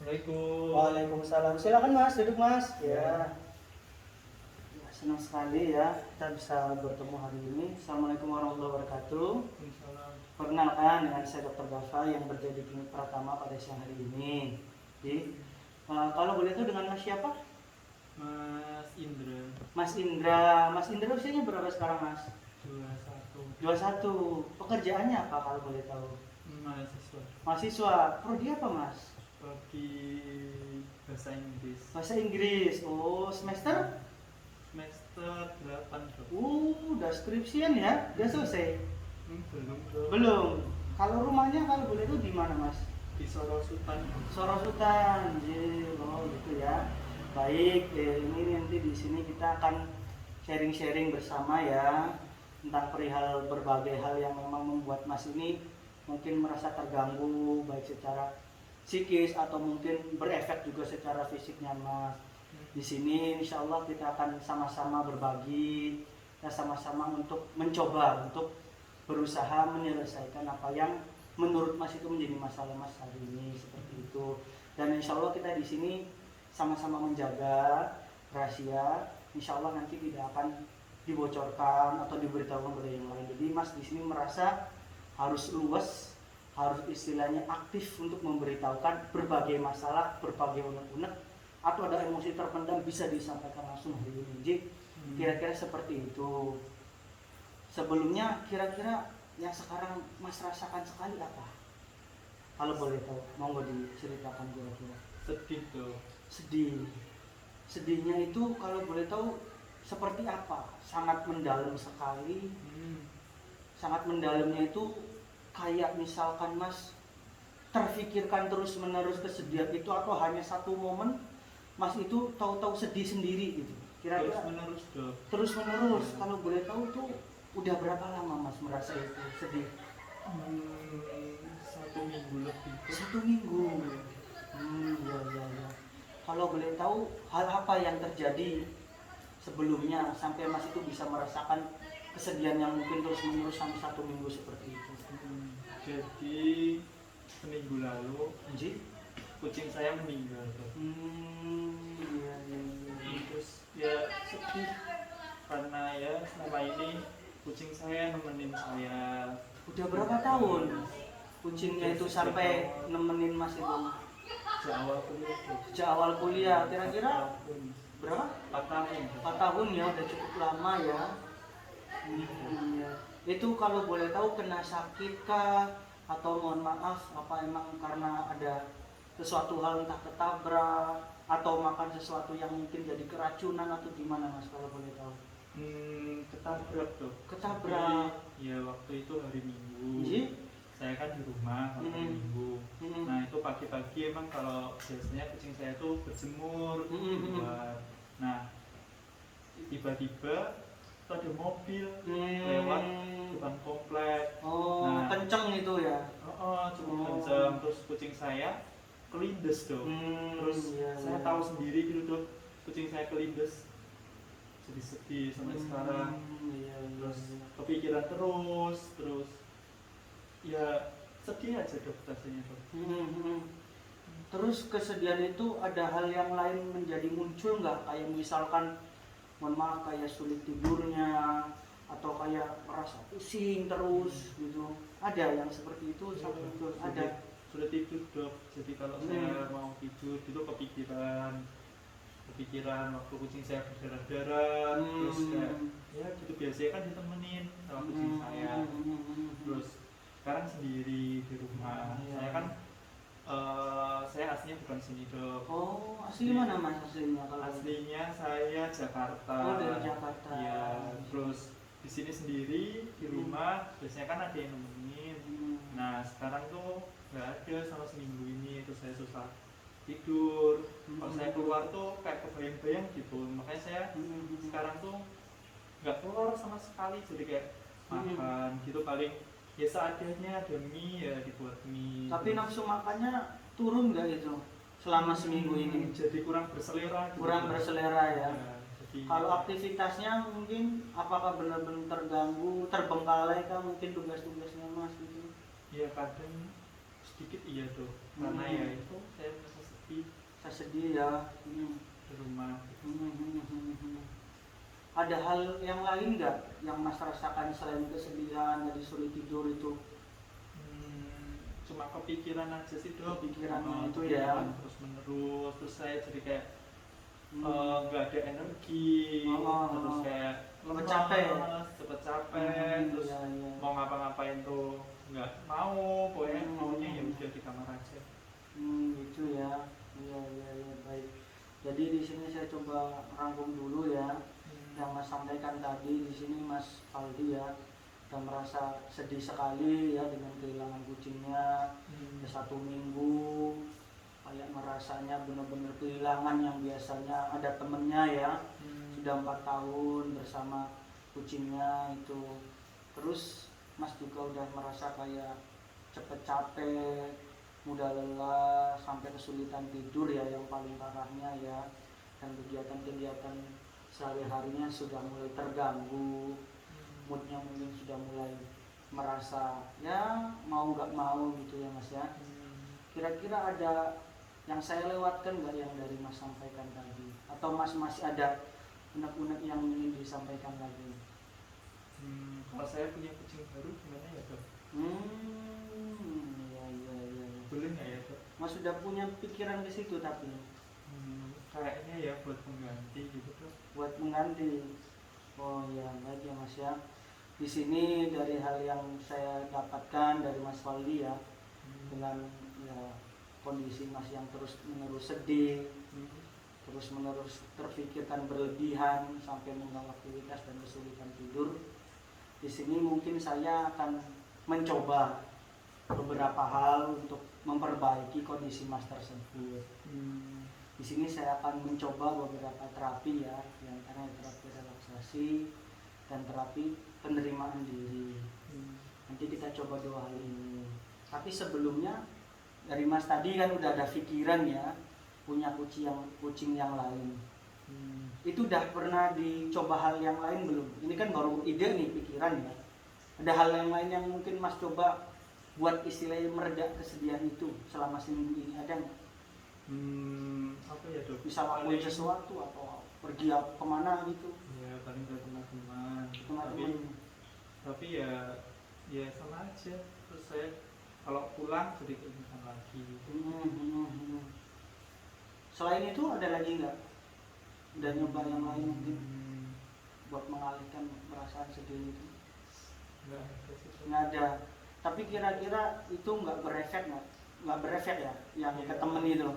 Assalamualaikum. Waalaikumsalam. Silakan Mas, duduk Mas. Ya. Ya, senang sekali ya kita bisa bertemu hari ini. Assalamualaikum warahmatullahi wabarakatuh. Waalaikumsalam. Perkenalkan dengan saya Dr. Gafa yang berada di klinik Pratama pada siang hari ini. Jadi, kalau boleh tahu dengan Mas siapa? Mas Indra. Mas Indra. Mas Indra usianya berapa sekarang Mas? 21. 21. Pekerjaannya apa kalau boleh tahu? Mahasiswa. Mahasiswa. Prodi apa Mas? Prodi Bahasa Inggris. Bahasa Inggris. Oh, semester? Semester 8 bro. Udah skripsian ya? Udah selesai? Belum bro. Belum. Kalau rumahnya kalau boleh tahu di mana Mas? Di Sorosutan. Sorosutan. Oh gitu ya. Baik, ini nanti di sini kita akan sharing-sharing bersama ya tentang perihal berbagai hal yang memang membuat Mas ini mungkin merasa terganggu baik secara psikis atau mungkin berefek juga secara fisiknya Mas. Di sini insya Allah kita akan sama-sama berbagi, kita sama-sama untuk mencoba untuk berusaha menyelesaikan apa yang menurut Mas itu menjadi masalah Mas hari ini seperti itu. Dan insya Allah kita di sini sama-sama menjaga rahasia. Insya Allah nanti tidak akan dibocorkan atau diberitahukan kepada yang lain. Jadi Mas di sini merasa harus luas, harus istilahnya aktif untuk memberitahukan berbagai masalah, berbagai unek-unek atau ada emosi terpendam bisa disampaikan langsung hari ini. Jadi kira-kira seperti itu. Sebelumnya kira-kira yang sekarang Mas rasakan sekali apa? Kalau boleh tahu, monggo diceritakan kira-kira. Sedih tuh. Sedih. Sedihnya itu kalau boleh tahu seperti apa? Sangat mendalam sekali. Sangat mendalamnya itu kayak misalkan Mas terfikirkan terus menerus kesedihan itu atau hanya satu momen Mas itu tahu-tahu sedih sendiri gitu. Kira-kira Terus menerus dong. terus menerus. Kalau boleh tahu tuh udah berapa lama Mas merasa itu sedih? 1 minggu lebih. 1 minggu. Ya. Kalau boleh tahu hal apa yang terjadi sebelumnya sampai Mas itu bisa merasakan kesedihan yang mungkin terus menerus sampai 1 minggu seperti itu? Jadi seminggu lalu Anji? kucing saya meninggal bro. Iya. Terus ya sedih karena ya selama ini kucing saya nemenin saya. Udah berapa tahun kucingnya itu sampai nemenin Mas itu? Sejak awal kuliah bro. Sejak awal kuliah, kira-kira 4 tahun. berapa? 4 tahun. 4 tahun ya, udah cukup lama ya. Iya. Itu kalau boleh tahu kena sakit kah? Atau mohon maaf apa emang karena ada sesuatu hal entah ketabrak atau makan sesuatu yang mungkin jadi keracunan atau gimana Mas kalau boleh tahu? Ketabrak tuh. Ketabrak. Tapi, ya waktu itu hari Minggu. Iya? Saya kan di rumah waktu Minggu. Nah itu pagi-pagi emang kalau biasanya kucing saya tuh berjemur keluar. Nah tiba-tiba itu ada mobil lewat depan komplek. Oh, kenceng itu ya? Cukup kenceng. Terus kucing saya kelindes dong. Terus iya. saya tahu sendiri gitu dong, kucing saya kelindes. Jadi sedih sampai sekarang. Iya. Terus kepikiran terus ya sedih aja dok rasanya dok. Terus kesedihan itu ada hal yang lain menjadi muncul nggak? Kayak misalkan mohon maaf kayak sulit tidurnya atau kayak merasa pusing terus gitu. Ada yang seperti itu sampai muncul? Ada. Sudah tidur dok. Jadi kalau saya mau tidur itu kepikiran waktu kucing saya berdarah-darah. Terus kayak ya gitu biasanya kan ditemenin sama kucing saya. Terus sekarang sendiri di rumah. Saya kan saya aslinya bukan sini dok. Oh, asli mana Mas aslinya kalau? Aslinya saya Jakarta. Oh, dari Jakarta. Iya. Terus di sini sendiri di rumah biasanya kan ada yang nemenin. Nah sekarang tuh nggak ada sama seminggu ini. Terus saya susah tidur. Kalau saya keluar tuh kayak kebayang-bayang gitu. Makanya saya sekarang tuh nggak keluar sama sekali. Jadi kayak makan gitu paling ya seadanya ada mie ya dibuat mie. Tapi terus, nafsu makannya turun nggak itu selama seminggu ini? jadi kurang berselera gitu. Kurang berselera ya. Jadi, Kalau aktivitasnya mungkin apakah benar-benar terganggu, terbengkalai kah mungkin tugas-tugasnya Mas gitu? ya kadang sedikit iya tuh karena ya itu saya merasa sedih sedih ya. di rumah. Ada hal yang lain nggak yang Mas rasakan selain kesedihan dari sulit tidur itu? Cuma kepikiran aja sih dok. Kepikiran itu ya. Terus menerus, terus saya jadi kayak nggak ada energi, terus kayak cepet capek, terus ya. Mau ngapa-ngapain tuh nggak mau, pokoknya maunya ya udah di kamar aja. Gitu ya. Iya baik. Jadi di sini saya coba rangkum dulu ya. Yang Mas sampaikan tadi di sini Mas Faldi ya, dan merasa sedih sekali ya dengan kehilangan kucingnya. 1 minggu kayak merasanya benar-benar kehilangan yang biasanya ada temennya ya. Sudah 4 tahun bersama kucingnya itu. Terus Mas juga udah merasa kayak cepet capek, mudah lelah, sampai kesulitan tidur ya yang paling parahnya ya. Dan kegiatan-kegiatan sehari-harinya sudah mulai terganggu, moodnya mungkin sudah mulai merasa ya mau nggak mau gitu ya Mas ya. Kira-kira ada yang saya lewatkan nggak yang dari Mas sampaikan tadi? Atau Mas masih ada unek-unek yang ingin disampaikan lagi? Kalau saya punya kucing baru gimana ya dok? Iya. Boleh nggak ya dok? Mas sudah punya pikiran ke situ tapi? Kayaknya ya buat pengganti gitu dok. Buat mengganti. Oh ya baik ya Mas ya. Di sini dari hal yang saya dapatkan dari Mas Faldi ya, dengan ya kondisi Mas yang terus menerus sedih, terus menerus terpikirkan berlebihan sampai mengganggu aktivitas dan kesulitan tidur. Di sini mungkin saya akan mencoba beberapa hal untuk memperbaiki kondisi Mas tersebut. Di sini saya akan mencoba beberapa terapi ya, yang antara terapi relaksasi dan terapi penerimaan diri. Nanti kita coba 2 hal ini. Tapi sebelumnya dari Mas tadi kan udah ada pikiran ya, punya kucing yang lain. Itu udah pernah dicoba hal yang lain belum? Ini kan baru ide nih, pikiran ya. Ada hal yang lain yang mungkin Mas coba buat istilahnya mereda kesedihan itu selama seminggu ini, ada nggak? Apa ya dok? Bisa lakuin sesuatu atau pergi kemana gitu? Ya paling ke teman-teman. Tapi ya sama aja. Terus saya kalau pulang jadi keingetan lagi. Selain itu ada lagi nggak? Udah nyoba yang lain mungkin buat mengalihkan perasaan sedih itu? Nggak ada. Tapi kira-kira itu nggak berefek ya? Yang ke temen itu?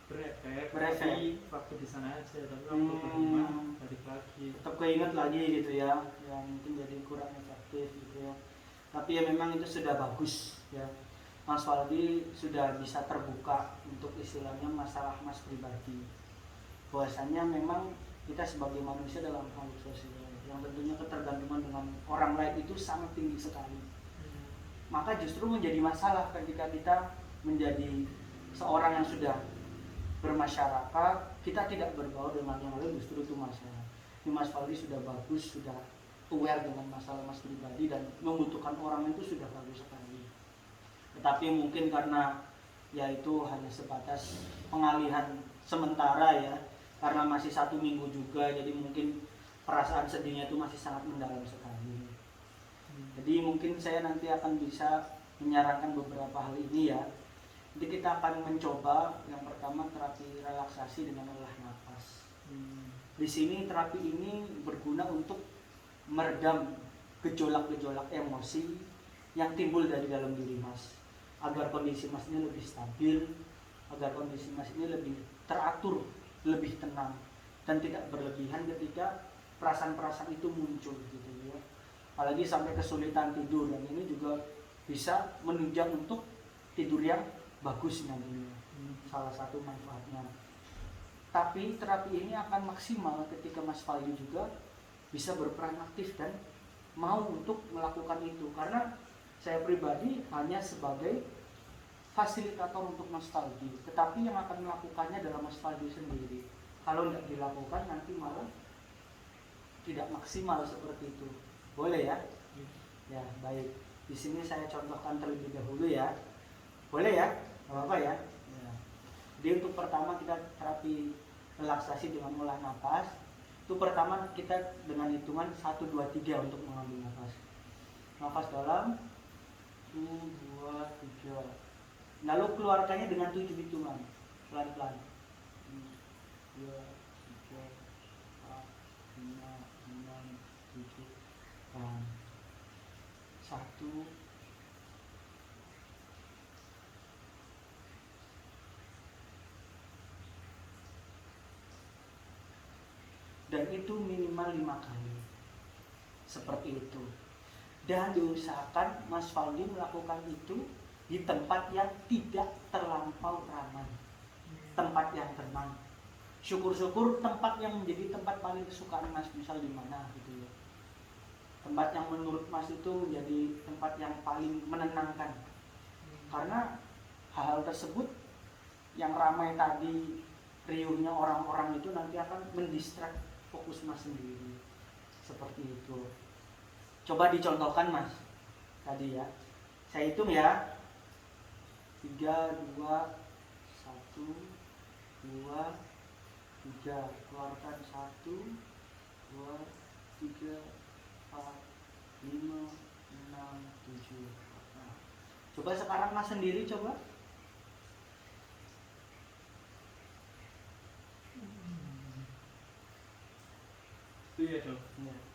Berefek. Tapi waktu di sana aja, tapi waktu ke rumah balik lagi. Tetap keinget lagi gitu ya, yang mungkin jadi kurang efektif gitu ya. Tapi ya memang itu sudah bagus ya. Mas Faldi sudah bisa terbuka untuk istilahnya masalah Mas pribadi. Bahwasanya memang kita sebagai manusia dalam hal sosial yang tentunya ketergantungan dengan orang lain itu sangat tinggi sekali. Maka justru menjadi masalah ketika kita menjadi seorang yang sudah bermasyarakat, kita tidak bergaul dengan yang lain, justru itu masalah. Ini Mas Faldi sudah bagus, sudah aware dengan masalah Mas pribadi dan membutuhkan orang itu sudah bagus sekali. Tetapi mungkin karena ya itu hanya sebatas pengalihan sementara ya, karena masih 1 minggu juga, jadi mungkin perasaan sedihnya itu masih sangat mendalam sekali. Jadi mungkin saya nanti akan bisa menyarankan beberapa hal ini ya. Jadi kita akan mencoba yang pertama terapi relaksasi dengan olah nafas. Di sini terapi ini berguna untuk meredam gejolak-gejolak emosi yang timbul dari dalam diri Mas, agar kondisi Mas ini lebih stabil, agar kondisi Mas ini lebih teratur, lebih tenang, dan tidak berlebihan ketika perasaan-perasaan itu muncul gitu ya. Apalagi sampai kesulitan tidur, dan ini juga bisa menunjang untuk tidur yang bagus nantinya. Salah satu manfaatnya. Tapi terapi ini akan maksimal ketika Mas Faldi juga bisa berperan aktif dan mau untuk melakukan itu, karena saya pribadi hanya sebagai fasilitator untuk Mas Faldi, tetapi yang akan melakukannya adalah Mas Faldi sendiri. Kalau tidak dilakukan nanti malah tidak maksimal seperti itu. Boleh ya? Ya baik. Di sini saya contohkan terlebih dahulu ya. Boleh ya? Apa ya? Ya. Jadi untuk pertama kita terapi terapi relaksasi dengan olah nafas, itu pertama kita dengan hitungan 1, 2, 3 untuk mengambil nafas. Nafas dalam 1, 2, 3. Lalu keluarkannya dengan 7 hitungan pelan-pelan. 1, 2, 3, 4, 5, 6, 7. 1. Dan itu minimal 5 kali. Seperti itu. Dan diusahakan Mas Faldi melakukan itu di tempat yang tidak terlampau ramai, tempat yang tenang. Syukur-syukur tempat yang menjadi tempat paling kesukaan Mas, misal di mana gitu ya. Tempat yang menurut Mas itu menjadi tempat yang paling menenangkan. Karena hal-hal tersebut yang ramai tadi, riuhnya orang-orang itu nanti akan mendistrak fokus Mas sendiri. Seperti itu. Coba dicontohkan Mas tadi ya. Saya hitung ya. 3, 2, 1, 2, 3. Keluarkan 1, 2, 3, 4, 5, 6, 7. Nah, coba sekarang Mas sendiri coba. Itu ya dok.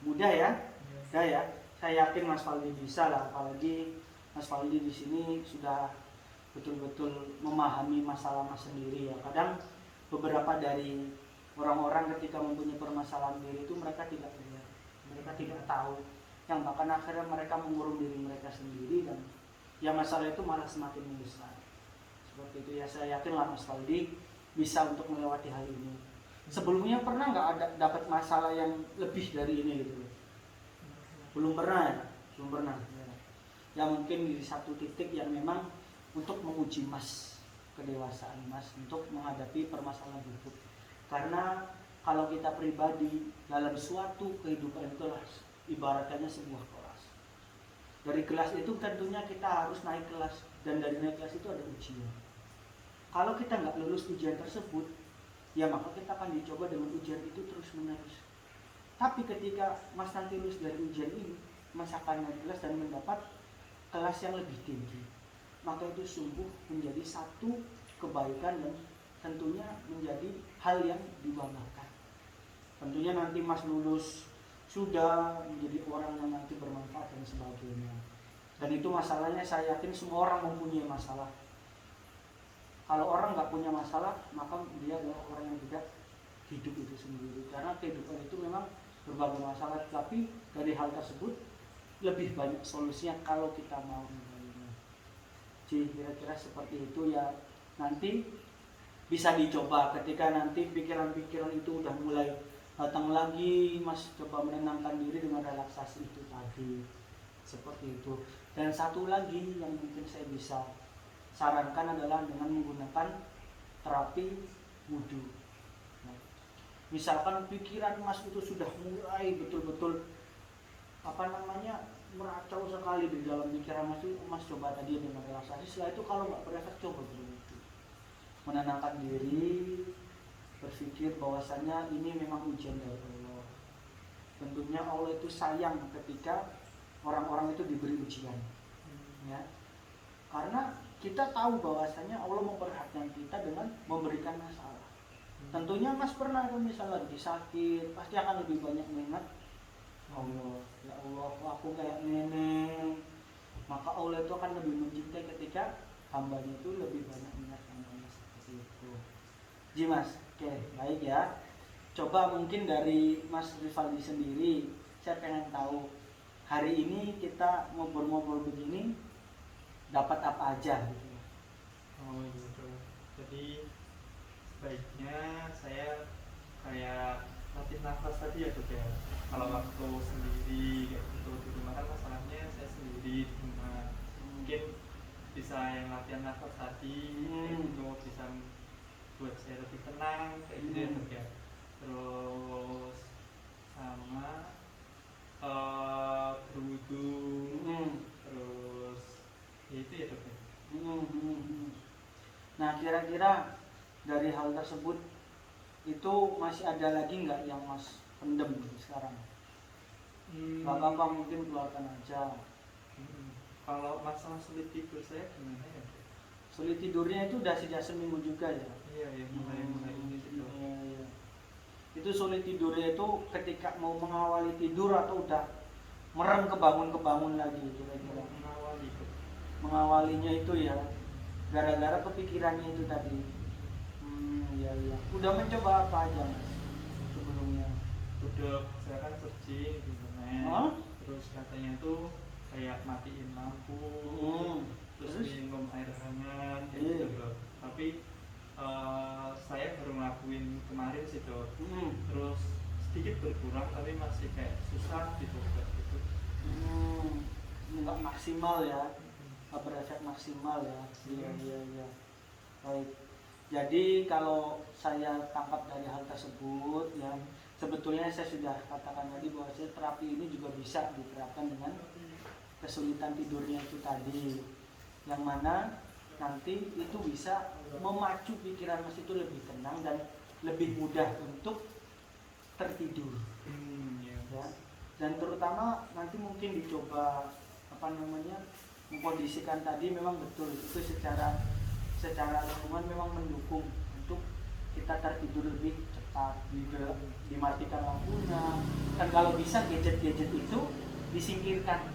Mudah ya? Mudah ya. Saya yakin Mas Faldi bisa lah, apalagi Mas Faldi di sini sudah betul-betul memahami masalah Mas sendiri ya. Kadang beberapa dari orang-orang ketika mempunyai permasalahan diri itu mereka tidak lihat, mereka tidak tahu, yang bahkan akhirnya mereka mengurung diri mereka sendiri dan ya masalah itu malah semakin membesar. Seperti itu ya, saya yakin lah Mas Faldi bisa untuk melewati hal ini. Sebelumnya pernah nggak ada dapat masalah yang lebih dari ini gitu? Belum pernah ya? Belum pernah ya. Ya mungkin di satu titik yang memang untuk menguji Mas, kedewasaan Mas untuk menghadapi permasalahan hidup. Karena kalau kita pribadi dalam suatu kehidupan itu ibaratnya sebuah kelas. Dari kelas itu tentunya kita harus naik kelas, dan dari naik kelas itu ada ujian. Kalau kita nggak lulus ujian tersebut, ya maka kita akan dicoba dengan ujian itu terus menerus. Tapi ketika Mas nanti lulus dari ujian ini, Mas akan naik kelas dan mendapat kelas yang lebih tinggi. Maka itu sungguh menjadi satu kebaikan dan tentunya menjadi hal yang dibanggakan. Tentunya nanti Mas lulus sudah menjadi orang yang nanti bermanfaat dan sebagainya. Dan itu masalahnya saya yakin semua orang mempunyai masalah. Kalau orang nggak punya masalah, maka dia adalah orang yang tidak hidup itu sendiri. Karena kehidupan itu memang berbagai masalah, tapi dari hal tersebut lebih banyak solusinya kalau kita mau mencarinya. Jadi kira-kira seperti itu ya. Nanti bisa dicoba ketika nanti pikiran-pikiran itu udah mulai datang lagi, Mas coba menenangkan diri dengan relaksasi itu tadi. Seperti itu. Dan satu lagi yang mungkin saya bisa sarankan adalah dengan menggunakan terapi wudhu. Misalkan pikiran Mas itu sudah mulai betul-betul meracau sekali di dalam pikiran Mas itu, Mas coba tadi dengan relaksasi. Setelah itu kalau nggak berefek, coba berwudhu, menenangkan diri, berpikir bahwasannya ini memang ujian dari Allah. Tentunya Allah itu sayang ketika orang-orang itu diberi ujian, ya. Karena kita tahu bahwasannya Allah memperhatikan kita dengan memberikan masalah. Tentunya Mas pernah kalau misalnya lagi sakit, pasti akan lebih banyak mengingat Allah. Ya Allah, aku kayak nenek. Maka Allah itu akan lebih mencintai ketika hambanya itu lebih banyak mengingat hambanya seperti itu. Ji Mas, oke, baik ya. Coba mungkin dari Mas Rivaldi sendiri, saya pengen tahu hari ini kita ngobrol-ngobrol begini dapat apa aja gitu. Oh gitu. Jadi sebaiknya saya kayak latih nafas tadi ya dok ya. Kalau waktu sendiri kayak gitu di rumah kan masalahnya saya sendiri di rumah. Mungkin bisa yang latihan nafas tadi kayak gitu bisa buat saya lebih tenang kayak gitu ya dok ya. Terus sama berwudu, terus ya itu ya dok ya. Nah kira-kira dari hal tersebut Itu masih ada lagi nggak yang Mas pendem sekarang? Nggak apa-apa, mungkin keluarkan aja. Kalau masalah sulit tidur saya gimana ya? Sulit tidurnya itu udah sejak seminggu juga ya? Iya ya, mulai ini sih dok. Iya. Itu sulit tidurnya itu ketika mau mengawali tidur atau udah merem kebangun lagi kira-kira? Mengawali itu. Mengawalinya itu ya gara-gara kepikirannya itu tadi. Iya. Udah mencoba apa aja Mas sebelumnya? Udah, saya kan searching di internet. Terus katanya tuh kayak matiin lampu, terus minum air hangat kayak gitu loh. Tapi saya baru ngelakuin kemarin sih dok. Terus sedikit berkurang tapi masih kayak susah gitu gitu. Nggak maksimal ya, nggak berefek maksimal ya. Iya. Baik. Jadi kalau saya tangkap dari hal tersebut ya, sebetulnya saya sudah katakan tadi bahwa terapi ini juga bisa diterapkan dengan kesulitan tidurnya itu tadi, yang mana nanti itu bisa memacu pikiran Mas itu lebih tenang dan lebih mudah untuk tertidur. Ya. Dan terutama nanti mungkin dicoba mengkondisikan tadi, memang betul itu secara lingkungan memang mendukung untuk kita tertidur lebih cepat, dimatikan lampunya, dan kalau bisa gadget-gadget itu disingkirkan.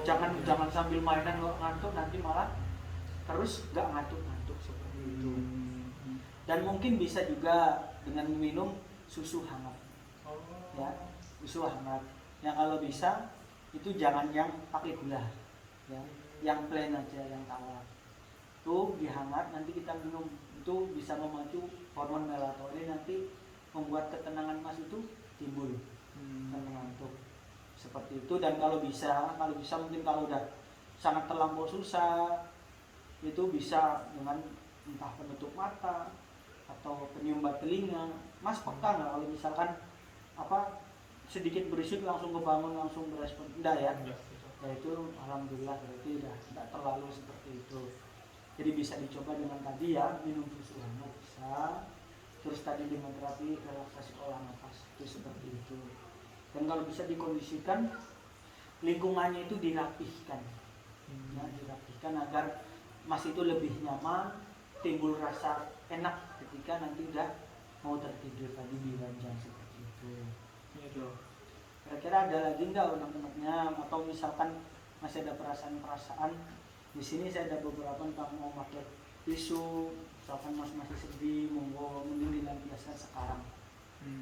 Jangan sambil mainan ngantuk, nanti malah terus nggak ngantuk seperti itu. Dan mungkin bisa juga dengan minum susu hangat. Ya, susu hangat. Yang kalau bisa itu jangan yang pakai gula, ya, yang plain aja, yang tawar. Itu dihangat, nanti kita minum, itu bisa memacu hormon melatonin, nanti membuat ketenangan Mas itu timbul dan mengantuk seperti itu. Dan kalau bisa mungkin kalau udah sangat terlampau susah, itu bisa dengan entah penutup mata atau penyumbat telinga. Mas peka nggak kalau misalkan sedikit berisik langsung kebangun, langsung berespon? Enggak ya? Ya itu alhamdulillah, berarti udah tidak terlalu seperti itu. Jadi bisa dicoba dengan tadi ya, minum susu hangat bisa, terus tadi dengan terapi relaksasi olah nafas itu seperti itu. Dan kalau bisa dikondisikan lingkungannya itu dirapihkan, ya, dirapihkan agar Mas itu lebih nyaman, timbul rasa enak ketika nanti udah mau tertidur tadi di ranjang seperti itu. Kira-kira ada lagi nggak unek-uneknya, atau misalkan masih ada perasaan-perasaan? Di sini saya ada beberapa tentang mau pakai tisu, misalkan Mas masih sedih, monggo mending dilampiaskan sekarang,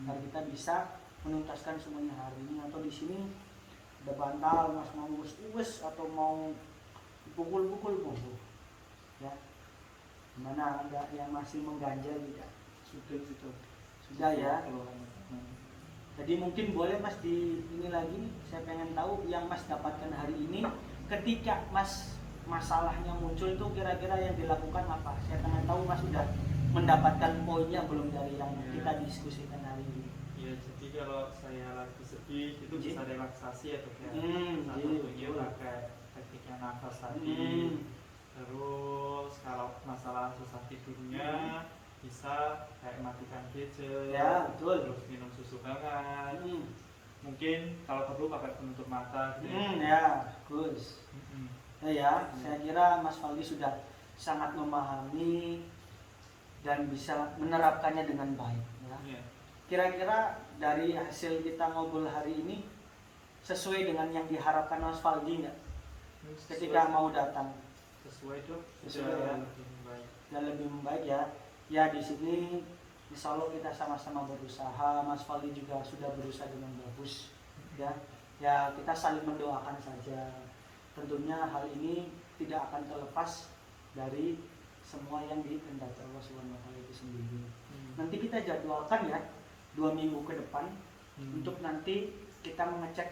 agar kita bisa menuntaskan semuanya hari ini. Atau di sini ada bantal, Mas mau uwes atau mau pukul-pukul, monggo. Ya, gimana, ada yang masih mengganjal tidak? Sudah ya. Jadi mungkin boleh Mas di ini lagi, saya pengen tahu yang Mas dapatkan hari ini ketika Mas masalahnya muncul itu kira-kira yang dilakukan apa? Saya pengen tahu Mas sudah mendapatkan poinnya belum dari yang kita diskusikan hari ini. Iya, jadi kalau saya lagi sedih itu bisa relaksasi atau kayak satunya pakai tekniknya nafas tadi. Terus kalau masalah susah tidurnya bisa kayak matikan gadget, ya, betul. Terus minum susu hangat. Mungkin kalau perlu pakai penutup mata gitu. Ya, bagus. Ya, saya kira Mas Faldi sudah sangat memahami dan bisa menerapkannya dengan baik. Ya. Kira-kira dari hasil kita ngobrol hari ini sesuai dengan yang diharapkan Mas Faldi nggak? Ketika mau datang. Sesuai tuh. Sesuai ya. Lebih membaik. Dan lebih membaik ya. Ya di sini insya Allah kita sama-sama berusaha. Mas Faldi juga sudah berusaha dengan bagus. Ya kita saling mendoakan saja. Tentunya hal ini tidak akan terlepas dari semua yang dikehendaki Allah SWT itu sendiri. Nanti kita jadwalkan ya 2 minggu ke depan untuk nanti kita mengecek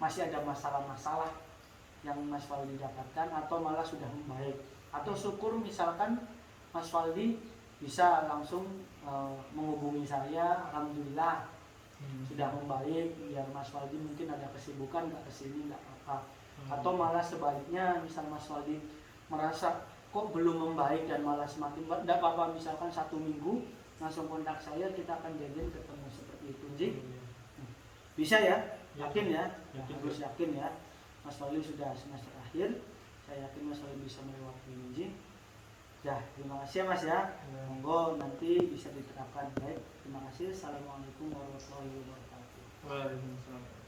masih ada masalah-masalah yang Mas Faldi dapatkan atau malah sudah membaik. Atau syukur misalkan Mas Faldi bisa langsung menghubungi saya, alhamdulillah sudah membaik. Biar Mas Faldi mungkin ada kesibukan nggak kesini nggak apa-apa. Atau malah sebaliknya, misal Mas Faldi merasa kok belum membaik dan malah semakin tidak apa-apa, misalkan 1 minggu langsung kontak saya, kita akan janjian ketemu seperti itu, Ji. Bisa ya? Yakin ya? Yakin, Harus yakin ya. Mas Wali sudah semester akhir, saya yakin Mas Wali bisa melewati ini, Ji. Ya, terima kasih ya Mas ya. Monggo nanti bisa diterapkan. Baik, terima kasih. Assalamualaikum warahmatullahi wabarakatuh. Waalaikumsalam.